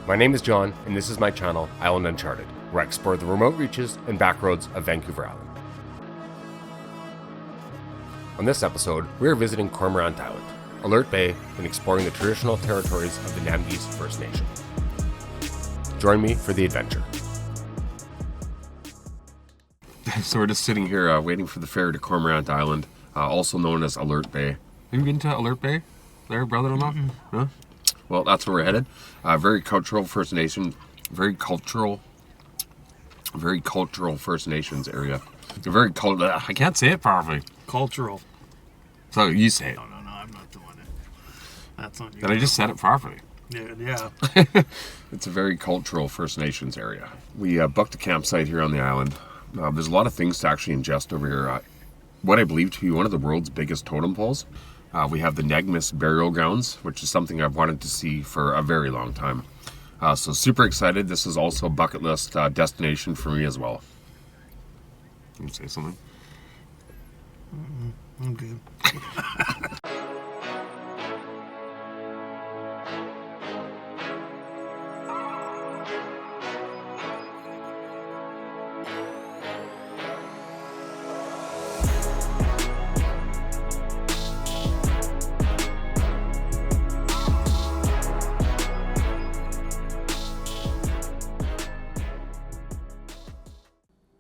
My name is John, and this is my channel, Island Uncharted, where I explore the remote reaches and backroads of Vancouver Island. On this episode, we are visiting Cormorant Island, Alert Bay, and exploring the traditional territories of the Namgis First Nation. Join me for the adventure. So we're just sitting here waiting for the ferry to Cormorant Island, also known as Alert Bay. Have you been to Alert Bay there, brother-in-law? Mm-hmm. Huh? Well, that's where we're headed. Very cultural First Nation, very cultural First Nations area. I can't say it properly. Cultural. So you say it. No, I'm not doing it. That's not you. And I just said it properly. Yeah. It's a very cultural First Nations area. We booked a campsite here on the island. There's a lot of things to actually ingest over here. What I believe to be one of the world's biggest totem poles. We have the Namgis burial grounds, which is something I've wanted to see for a very long time. So super excited. This is also a bucket list destination for me as well. Can you say something? I'm good.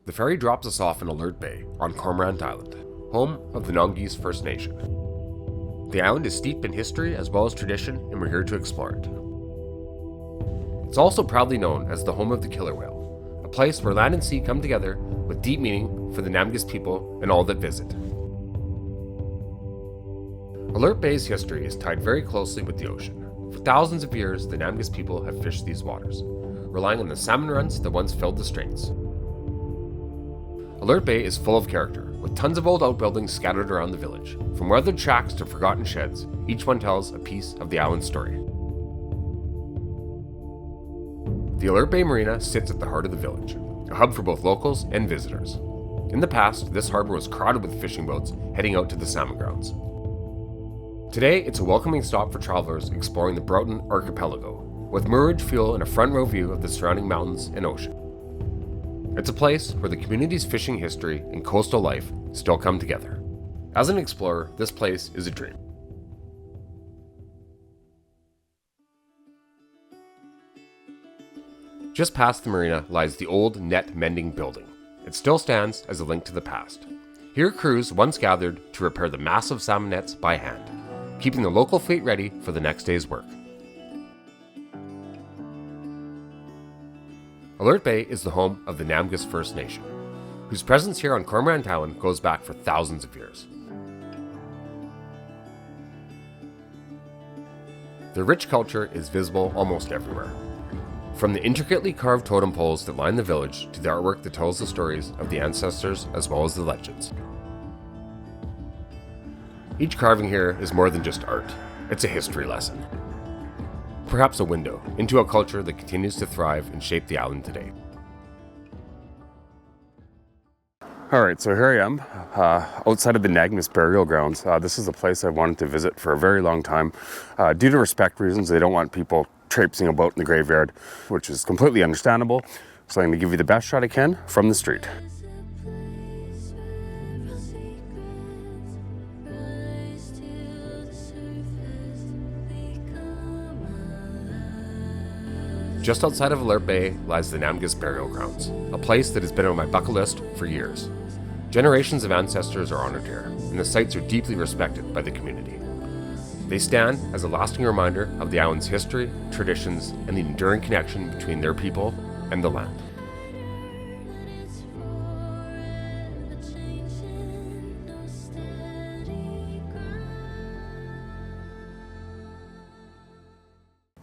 The ferry drops us off in Alert Bay on Cormorant Island, home of the Namgis First Nation. The island is steeped in history as well as tradition, and we're here to explore it. It's also proudly known as the home of the killer whale, a place where land and sea come together with deep meaning for the Namgis people and all that visit. Alert Bay's history is tied very closely with the ocean. For thousands of years, the Namgis people have fished these waters, relying on the salmon runs that once filled the straits. Alert Bay is full of character, with tons of old outbuildings scattered around the village. From weathered shacks to forgotten sheds, each one tells a piece of the island's story. The Alert Bay Marina sits at the heart of the village, a hub for both locals and visitors. In the past, this harbor was crowded with fishing boats heading out to the salmon grounds. Today, it's a welcoming stop for travelers exploring the Broughton Archipelago, with moorage fuel and a front row view of the surrounding mountains and ocean. It's a place where the community's fishing history and coastal life still come together. As an explorer, this place is a dream. Just past the marina lies the old net mending building. It still stands as a link to the past. Here crews once gathered to repair the massive salmon nets by hand, keeping the local fleet ready for the next day's work. Alert Bay is the home of the Namgis First Nation, whose presence here on Cormorant Island goes back for thousands of years. Their rich culture is visible almost everywhere, from the intricately carved totem poles that line the village to the artwork that tells the stories of the ancestors as well as the legends. Each carving here is more than just art, it's a history lesson. Perhaps a window into a culture that continues to thrive and shape the island today. Alright, so here I am, outside of the Namgis burial grounds. This is a place I wanted to visit for a very long time. Due to respect reasons, they don't want people traipsing about in the graveyard, which is completely understandable. So I'm going to give you the best shot I can from the street. Just outside of Alert Bay lies the Namgis burial grounds, a place that has been on my bucket list for years. Generations of ancestors are honored here, and the sites are deeply respected by the community. They stand as a lasting reminder of the island's history, traditions, and the enduring connection between their people and the land.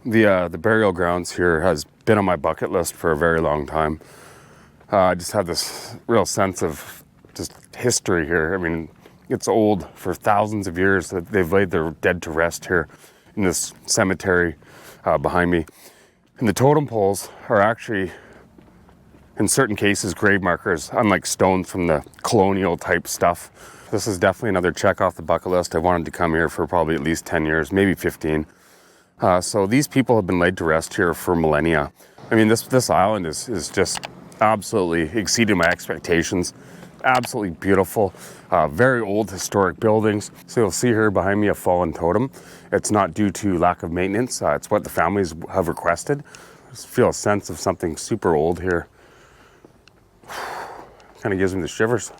The burial grounds here has been on my bucket list for a very long time. I just have this real sense of just history here. I mean, it's old for thousands of years that they've laid their dead to rest here in this cemetery behind me. And the totem poles are actually, in certain cases, grave markers, unlike stones from the colonial type stuff. This is definitely another check off the bucket list. I wanted to come here for probably at least 10 years, maybe 15. So these people have been laid to rest here for millennia. I mean, this island is just absolutely exceeded my expectations. Absolutely beautiful, very old historic buildings. So you'll see here behind me a fallen totem. It's not due to lack of maintenance. It's what the families have requested. I just feel a sense of something super old here. Kind of gives me the shivers.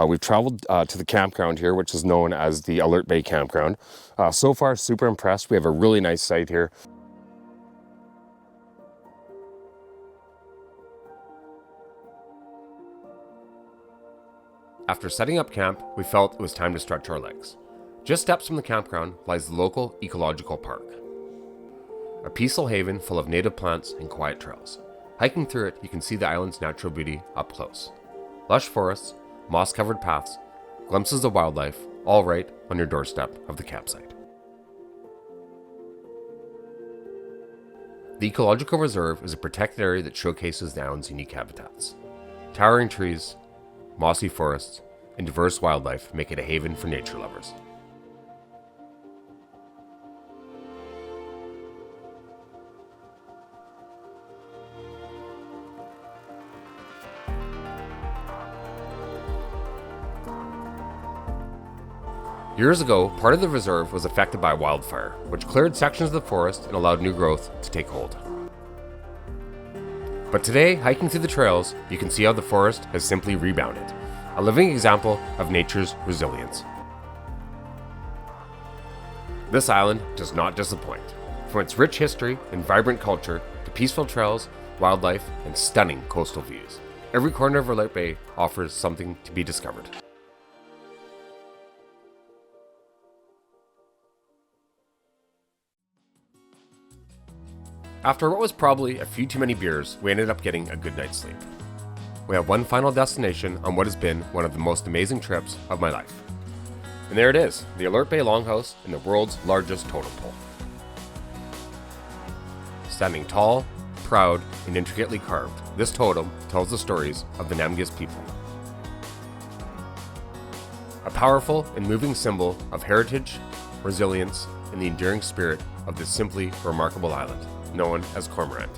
We've traveled to the campground here, which is known as the Alert Bay Campground. So far, super impressed. We have a really nice site here. After setting up camp, we felt it was time to stretch our legs. Just steps from the campground lies the local Ecological Park, a peaceful haven full of native plants and quiet trails. Hiking through it, you can see the island's natural beauty up close. Lush forests, moss-covered paths, glimpses of wildlife, all right on your doorstep of the campsite. The Ecological Reserve is a protected area that showcases the island's unique habitats. Towering trees, mossy forests, and diverse wildlife make it a haven for nature lovers. Years ago, part of the reserve was affected by a wildfire, which cleared sections of the forest and allowed new growth to take hold. But today, hiking through the trails, you can see how the forest has simply rebounded, a living example of nature's resilience. This island does not disappoint. From its rich history and vibrant culture to peaceful trails, wildlife, and stunning coastal views, every corner of Alert Bay offers something to be discovered. After what was probably a few too many beers, we ended up getting a good night's sleep. We have one final destination on what has been one of the most amazing trips of my life. And there it is, the Alert Bay Longhouse in the world's largest totem pole. Standing tall, proud, and intricately carved, this totem tells the stories of the Namgis people. A powerful and moving symbol of heritage, resilience, and the enduring spirit of this simply remarkable island, known as Cormorant.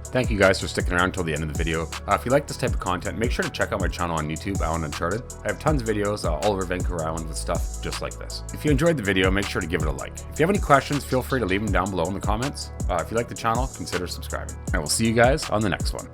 Thank you guys for sticking around until the end of the video. If you like this type of content, make sure to check out my channel on YouTube, Island Uncharted. I have tons of videos all over Vancouver Island with stuff just like this. If you enjoyed the video, make sure to give it a like. If you have any questions, feel free to leave them down below in the comments. If you like the channel, consider subscribing. I will see you guys on the next one.